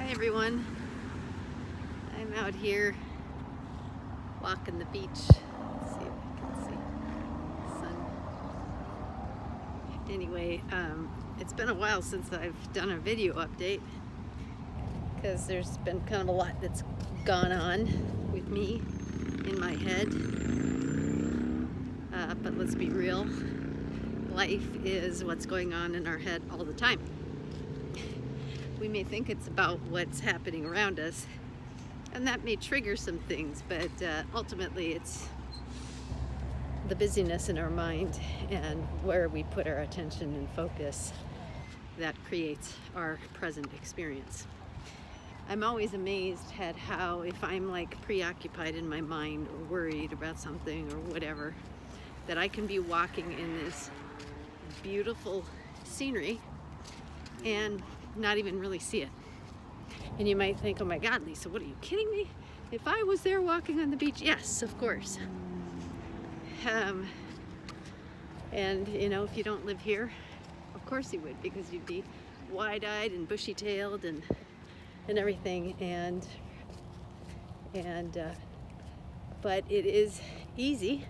Hi everyone. I'm out here walking the beach. Let's see if I can see sun. Anyway, it's been a while since I've done a video update because there's been kind of a lot that's gone on with me in my head. But let's be real, life is what's going on in our head all the time. We may think it's about what's happening around us, and that may trigger some things, but ultimately it's the busyness in our mind and where we put our attention and focus that creates our present experience. I'm always amazed at how, if I'm like preoccupied in my mind or worried about something or whatever, that I can be walking in this beautiful scenery and not even really see it. And you might think, oh my God, Lisa, what are you kidding me? If I was there walking on the beach, yes, of course. And you know, if you don't live here, of course you would, because you'd be wide-eyed and bushy-tailed and everything. But it is easy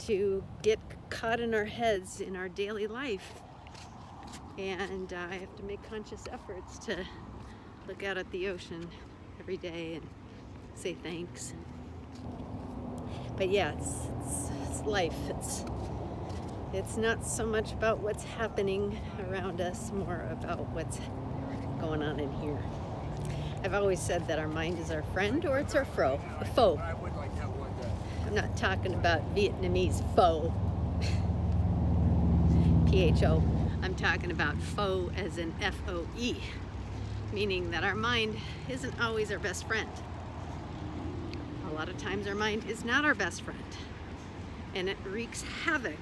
to get caught in our heads in our daily life. And I have to make conscious efforts to look out at the ocean every day and say thanks. But yeah, it's life. It's not so much about what's happening around us, more about what's going on in here. I've always said that our mind is our friend or it's our foe. I'm not talking about Vietnamese pho, P-H-O. I'm talking about foe as in F-O-E, meaning that our mind isn't always our best friend. A lot of times our mind is not our best friend, and it wreaks havoc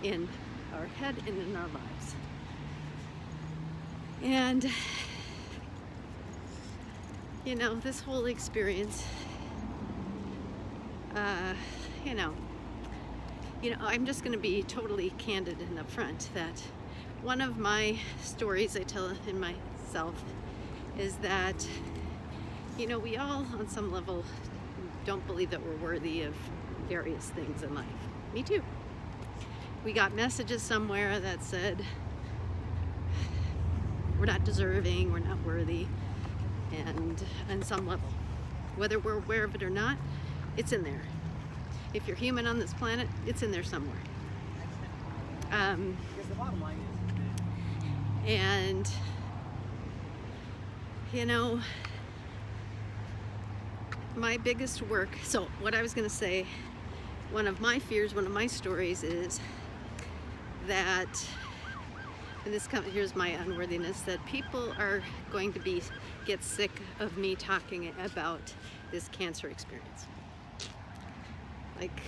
in our head and in our lives. And, you know, this whole experience, I'm just going to be totally candid and upfront that one of my stories I tell in myself is that, you know, we all on some level don't believe that we're worthy of various things in life. Me too. We got messages somewhere that said we're not deserving, we're not worthy, and on some level, whether we're aware of it or not, it's in there. If you're human on this planet, it's in there somewhere. And, you know, my biggest work, so what I was going to say, one of my fears, one of my stories is that, and here's my unworthiness, that people are going to get sick of me talking about this cancer experience. Like,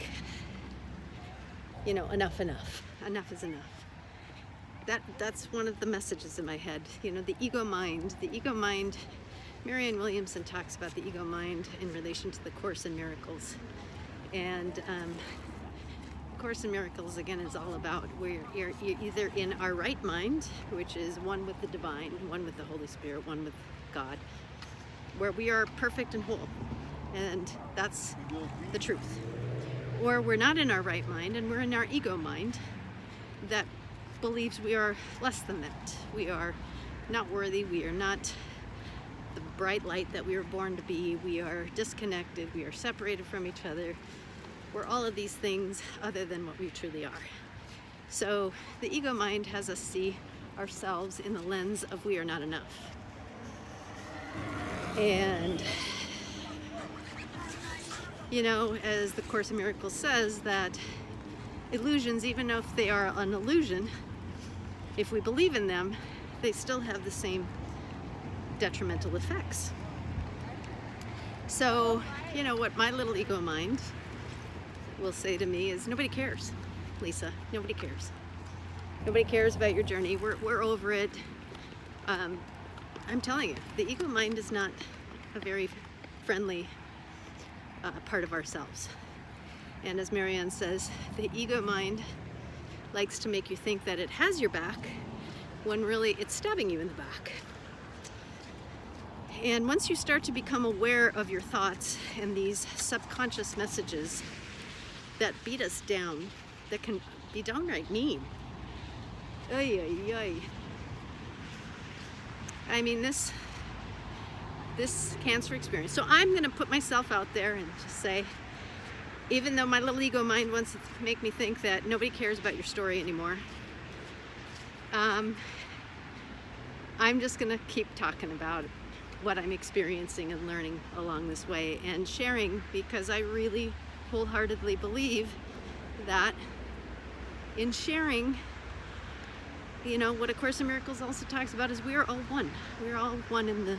you know, enough is enough. That's one of the messages in my head. You know, the ego mind, Marianne Williamson talks about the ego mind in relation to the Course in Miracles. And Course in Miracles, again, is all about where you're either in our right mind, which is one with the divine, one with the Holy Spirit, one with God, where we are perfect and whole. And that's the truth. Or we're not in our right mind and we're in our ego mind that believes we are less than that. We are not worthy. We are not the bright light that we were born to be. We are disconnected. We are separated from each other. We're all of these things other than what we truly are. So the ego mind has us see ourselves in the lens of we are not enough. And you know, as the Course in Miracles says, that illusions, even if they are an illusion, if we believe in them, they still have the same detrimental effects. So, you know, what my little ego mind will say to me is, nobody cares, Lisa, nobody cares. Nobody cares about your journey. We're over it. I'm telling you, the ego mind is not a very friendly part of ourselves. And as Marianne says, the ego mind likes to make you think that it has your back when really it's stabbing you in the back. And once you start to become aware of your thoughts and these subconscious messages that beat us down, that can be downright mean. Ay, ay, ay. I mean, this cancer experience. So I'm going to put myself out there and just say, even though my little ego mind wants to make me think that nobody cares about your story anymore, I'm just going to keep talking about what I'm experiencing and learning along this way and sharing, because I really wholeheartedly believe that in sharing, you know, what A Course in Miracles also talks about is we are all one. We are all one in the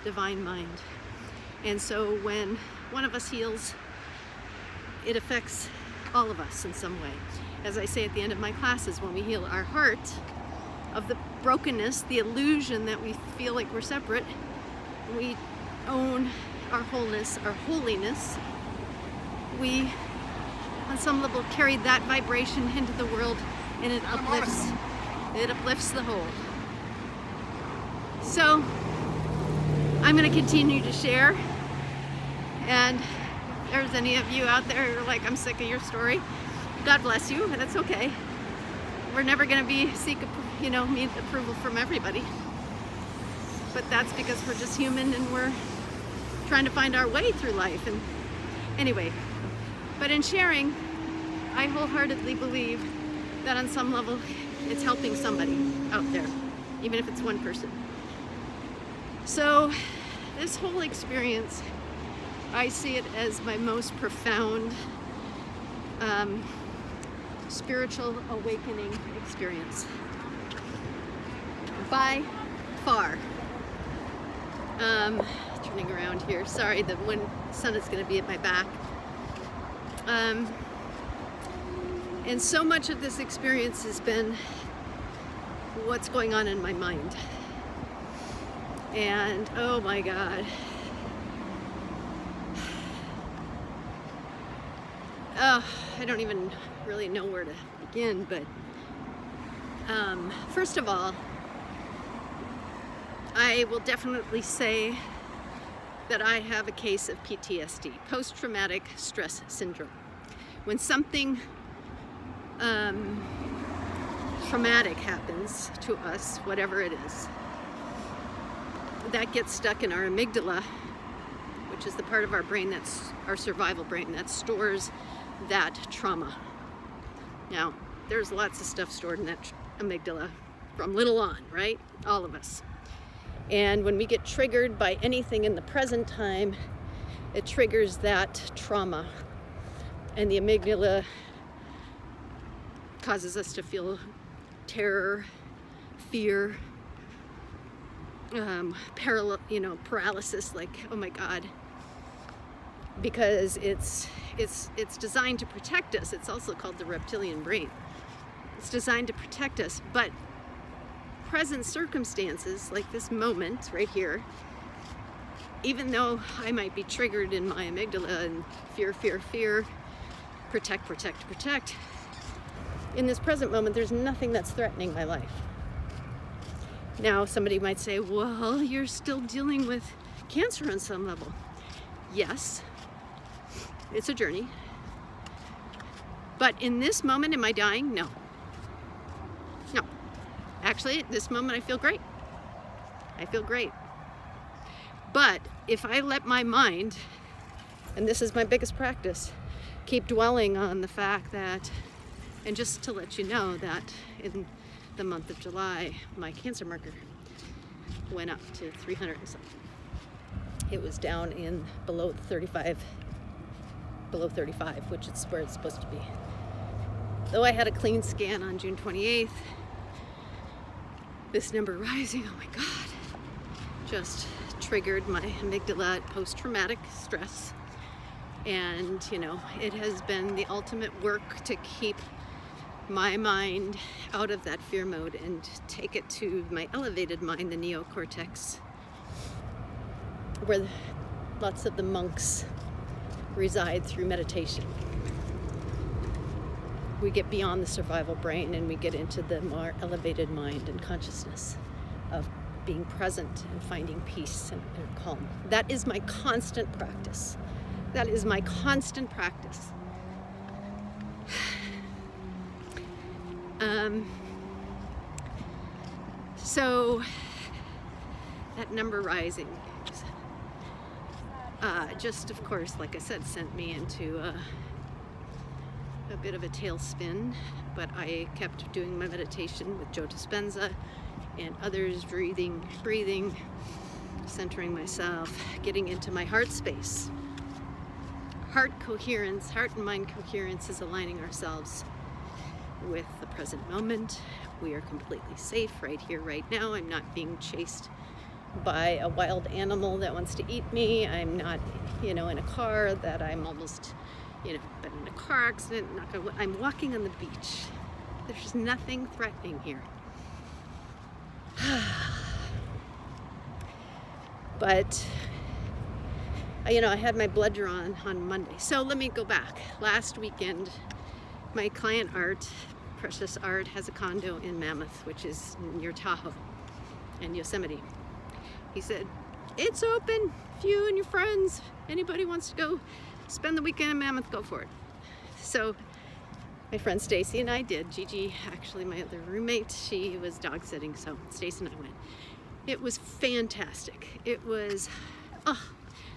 divine mind. And so when one of us heals, it affects all of us in some way. As I say at the end of my classes, when we heal our heart of the brokenness, the illusion that we feel like we're separate, we own our wholeness, our holiness. We, on some level, carry that vibration into the world, and it uplifts the whole. So I'm going to continue to share, and if there's any of you out there who are like, I'm sick of your story, God bless you, and that's okay. We're never going to seek approval from everybody. But that's because we're just human and we're trying to find our way through life. And anyway, but in sharing, I wholeheartedly believe that on some level it's helping somebody out there, even if it's one person. So this whole experience, I see it as my most profound spiritual awakening experience by far. Turning around here, sorry, the sun is going to be at my back. And so much of this experience has been what's going on in my mind. And oh my God. I don't even really know where to begin, but first of all, I will definitely say that I have a case of PTSD, post-traumatic stress syndrome. When something traumatic happens to us, whatever it is, that gets stuck in our amygdala, which is the part of our brain that's our survival brain that stores that trauma. Now, there's lots of stuff stored in that amygdala from little on, right? All of us. And when we get triggered by anything in the present time, it triggers that trauma. And the amygdala causes us to feel terror, fear, paralysis, like, oh my God. Because it's designed to protect us. It's also called the reptilian brain. It's designed to protect us, but present circumstances, like this moment right here, even though I might be triggered in my amygdala and fear, protect, in this present moment, there's nothing that's threatening my life. Now, somebody might say, well, you're still dealing with cancer on some level. Yes, it's a journey. But in this moment, am I dying? No. No. Actually, at this moment, I feel great. But if I let my mind, and this is my biggest practice, keep dwelling on the fact that, and just to let you know that in the month of July, my cancer marker went up to 300 and something. It was down in below 35, which is where it's supposed to be. Though I had a clean scan on June 28th, this number rising, oh my God, just triggered my amygdala post-traumatic stress. And, it has been the ultimate work to keep my mind out of that fear mode and take it to my elevated mind, the neocortex, where lots of the monks reside through meditation. We get beyond the survival brain and we get into the more elevated mind and consciousness of being present and finding peace and calm. That is my constant practice. That is my constant practice. So that number rising just, of course, like I said, sent me into a bit of a tailspin, but I kept doing my meditation with Joe Dispenza and others, breathing, centering myself, getting into my heart space. Heart coherence, heart and mind coherence is aligning ourselves with the present moment. We are completely safe right here, right now. I'm not being chased by a wild animal that wants to eat me. I'm not, in a car that I'm almost, been in a car accident. I'm walking on the beach. There's nothing threatening here. But, I had my blood drawn on Monday. So let me go back. Last weekend, my client Art, Precious Art, has a condo in Mammoth, which is near Tahoe and Yosemite. He said, it's open. If you and your friends, anybody wants to go spend the weekend in Mammoth, go for it. So my friend Stacy and I did. Gigi, actually my other roommate, she was dog sitting, so Stacy and I went. It was fantastic. It was,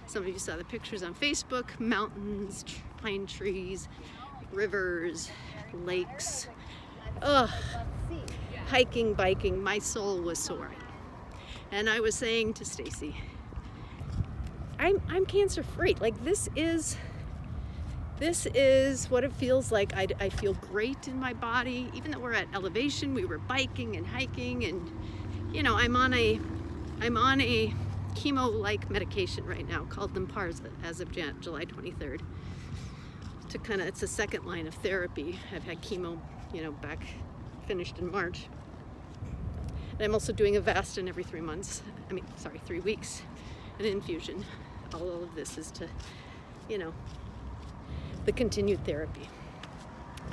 some of you saw the pictures on Facebook, mountains, pine trees, rivers, lakes, hiking, biking. My soul was soaring. And I was saying to Stacy, I'm cancer free. Like this is what it feels like. I feel great in my body. Even though we're at elevation, we were biking and hiking, and I'm on a chemo-like medication right now called Lymparza as of July 23rd. It's a second line of therapy. I've had chemo, back finished in March. And I'm also doing Avastin every 3 weeks, an infusion. All of this is to, the continued therapy,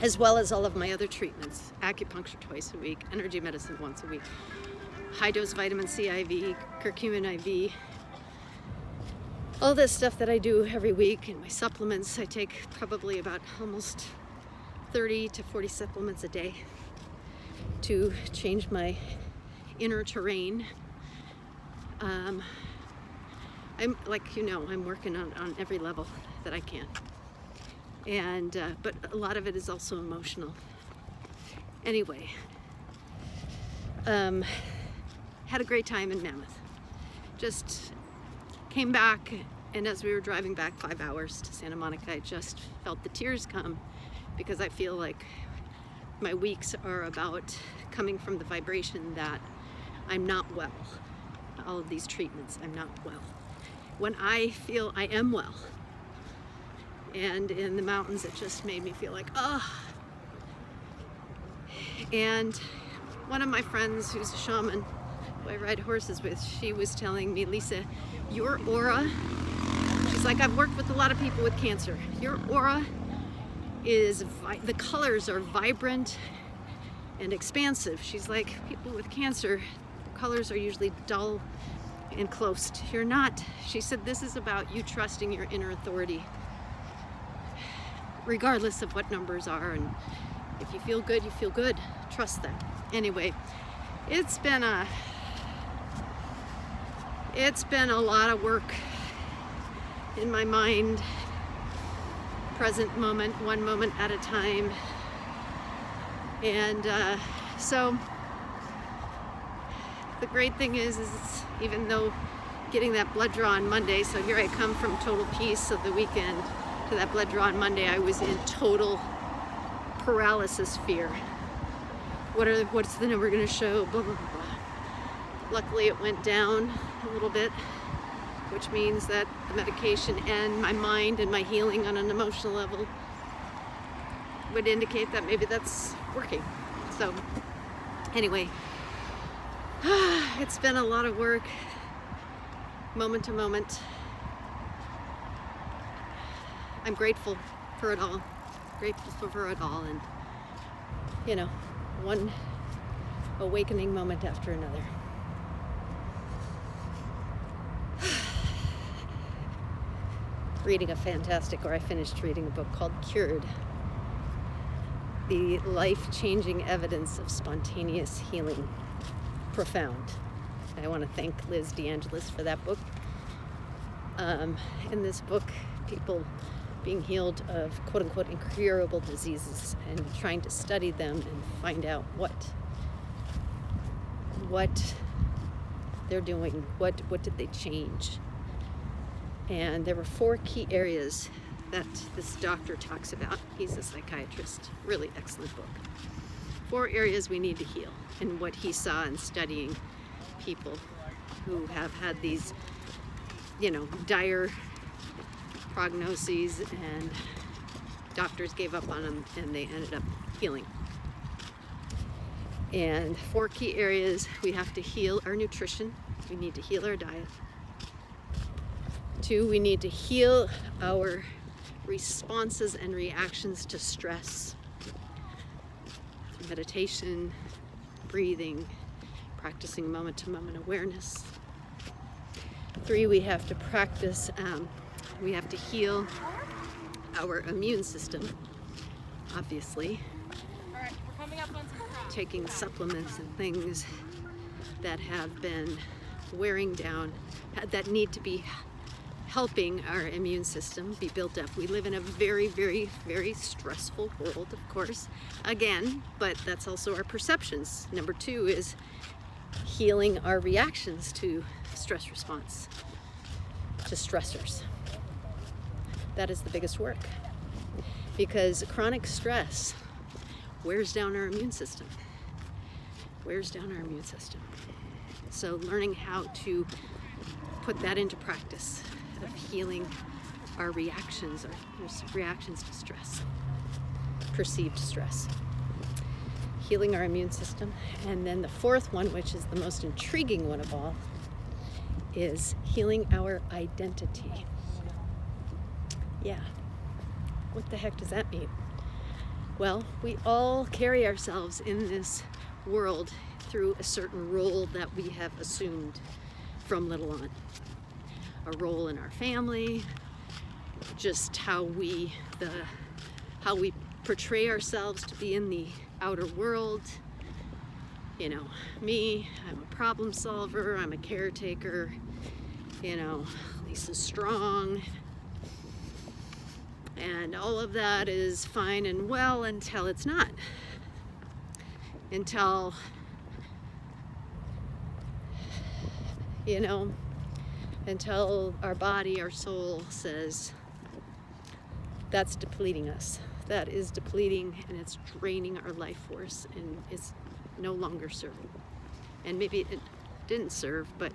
as well as all of my other treatments, acupuncture twice a week, energy medicine once a week, high dose vitamin C IV, curcumin IV, all this stuff that I do every week. And my supplements, I take probably about almost 30 to 40 supplements a day to change my inner terrain. I'm I'm working on every level that I can, and but a lot of it is also emotional. Anyway, had a great time in Mammoth. Just came back, and as we were driving back 5 hours to Santa Monica, I just felt the tears come, because I feel like my weeks are about coming from the vibration that I'm not well. All of these treatments, I'm not well. When I feel I am well, and in the mountains, it just made me feel like, And one of my friends who's a shaman, who I ride horses with, she was telling me, Lisa, your aura, she's like, I've worked with a lot of people with cancer. Your aura is, the colors are vibrant and expansive. She's like, people with cancer, colors are usually dull and close. You're not. She said, this is about you trusting your inner authority, regardless of what numbers are. And if you feel good, you feel good. Trust that. Anyway, it's been a lot of work in my mind, present moment, one moment at a time. And so the great thing is even though getting that blood draw on Monday, so here I come from total peace of the weekend to that blood draw on Monday, I was in total paralysis fear. What's the number going to show? Blah, blah, blah, blah. Luckily it went down a little bit, which means that the medication and my mind and my healing on an emotional level would indicate that maybe that's working. So anyway, it's been a lot of work, moment to moment. I'm grateful for it all, and one awakening moment after another. reading I finished reading a book called Cured, the life-changing evidence of spontaneous healing. Profound. I want to thank Liz DeAngelis for that book. In this book, people being healed of quote-unquote incurable diseases and trying to study them and find out what they're doing, what did they change. And there were 4 key areas that this doctor talks about. He's a psychiatrist. Really excellent book. 4 areas we need to heal, and what he saw in studying people who have had these, dire prognoses, and doctors gave up on them and they ended up healing. And 4 key areas: we have to heal our nutrition. We need to heal our diet. 2, we need to heal our responses and reactions to stress. Meditation, breathing, practicing moment-to-moment awareness. 3, we have to practice, we have to heal our immune system, obviously. Taking supplements and things that have been wearing down, that need to be helping our immune system be built up. We live in a very, very, very stressful world, of course, again, but that's also our perceptions. Number 2 is healing our reactions to stress response, to stressors. That is the biggest work, because chronic stress wears down our immune system. So learning how to put that into practice of healing our reactions to stress, perceived stress. Healing our immune system. And then the 4th one, which is the most intriguing one of all, is healing our identity. Yeah. What the heck does that mean? Well, we all carry ourselves in this world through a certain role that we have assumed from little on. A role in our family, just how we portray ourselves to be in the outer world. Me, I'm a problem solver, I'm a caretaker, Lisa's strong. And all of that is fine and well until it's not. Until, until our body, our soul says, that's depleting us. That is depleting, and it's draining our life force, and it's no longer serving. And maybe it didn't serve, but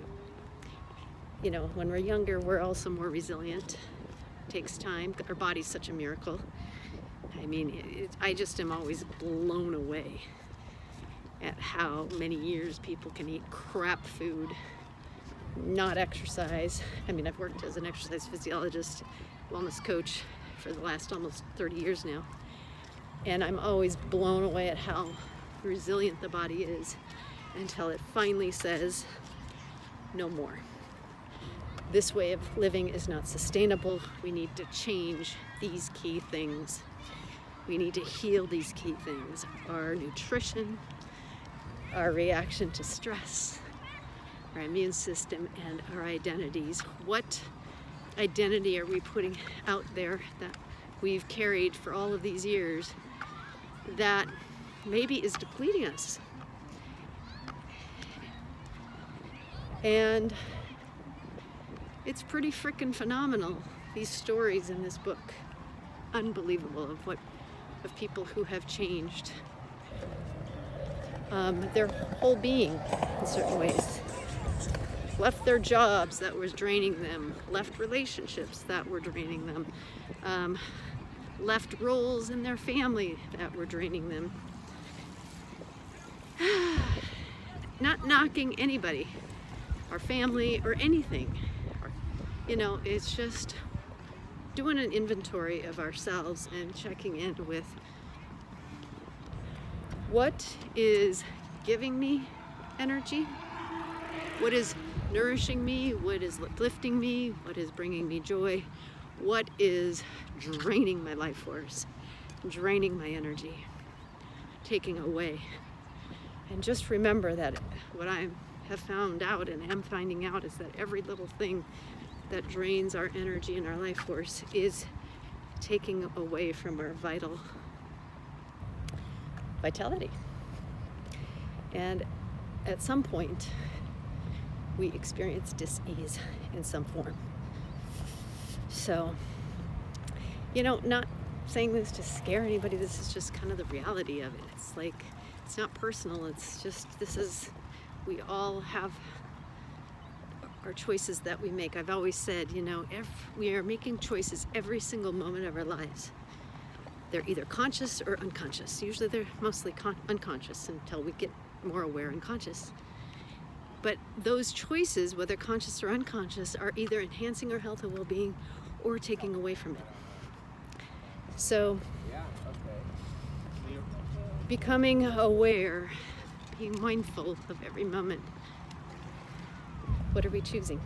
when we're younger, we're also more resilient. It takes time. Our body's such a miracle. I just am always blown away at how many years people can eat crap food, not exercise. I've worked as an exercise physiologist, wellness coach for the last almost 30 years now, and I'm always blown away at how resilient the body is until it finally says, no more. This way of living is not sustainable. We need to change these key things. We need to heal these key things: our nutrition, our reaction to stress, our immune system, and our identities. What identity are we putting out there that we've carried for all of these years that maybe is depleting us? And it's pretty freaking phenomenal, these stories in this book. Unbelievable of people who have changed their whole being in certain ways. Left their jobs that was draining them, left relationships that were draining them, left roles in their family that were draining them. Not knocking anybody, our family or anything. It's just doing an inventory of ourselves and checking in with what is giving me energy, what is nourishing me, what is uplifting me, what is bringing me joy, what is draining my life force, draining my energy, taking away. And just remember that what I have found out and am finding out is that every little thing that drains our energy and our life force is taking away from our vitality. And at some point, we experience dis-ease in some form. So, not saying this to scare anybody, this is just kind of the reality of it. It's like, it's not personal, it's just, we all have our choices that we make. I've always said, we are making choices every single moment of our lives. They're either conscious or unconscious. Usually they're mostly unconscious until we get more aware and conscious. But those choices, whether conscious or unconscious, are either enhancing our health and well-being or taking away from it. So, becoming aware, being mindful of every moment. What are we choosing?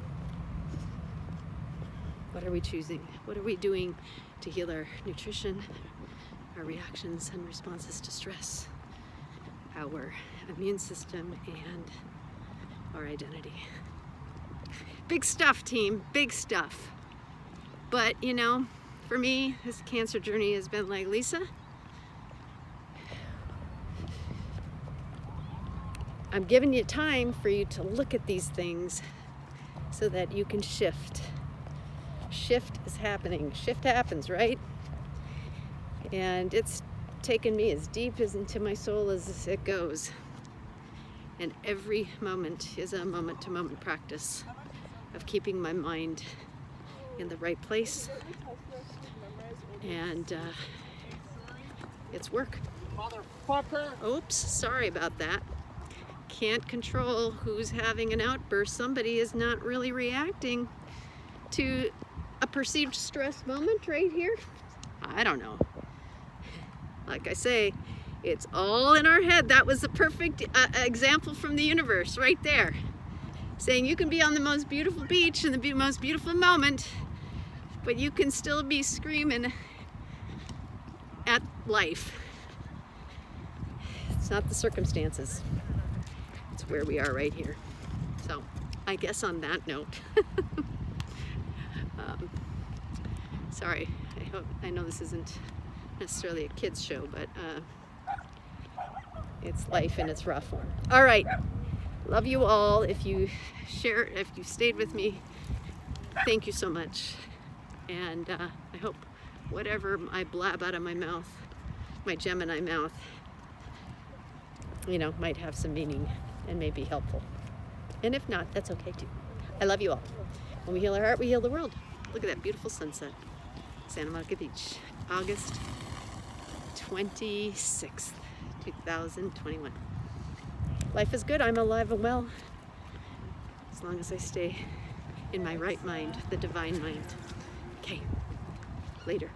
What are we choosing? What are we doing to heal our nutrition, our reactions and responses to stress, our immune system, and our identity? Big stuff, team, big stuff. But, for me, this cancer journey has been like, Lisa, I'm giving you time for you to look at these things so that you can shift. Shift is happening. Shift happens, right? And it's taken me as deep as into my soul as it goes. And every moment is a moment-to-moment practice of keeping my mind in the right place. And it's work. Motherfucker! Oops, sorry about that. Can't control who's having an outburst. Somebody is not really reacting to a perceived stress moment right here. I don't know. Like I say, it's all in our head. That was the perfect example from the universe right there. Saying you can be on the most beautiful beach in the most beautiful moment, but you can still be screaming at life. It's not the circumstances. It's where we are right here. So I guess on that note, sorry, I know this isn't necessarily a kid's show, but it's life in its raw form. All right, love you all. If you stayed with me, thank you so much. And I hope whatever I blab out of my mouth, my Gemini mouth, might have some meaning and may be helpful. And if not, that's okay too. I love you all. When we heal our heart, we heal the world. Look at that beautiful sunset. Santa Monica Beach, August 26th, 2021. Life is good. I'm alive and well. As long as I stay in my right mind, the divine mind. Okay, later.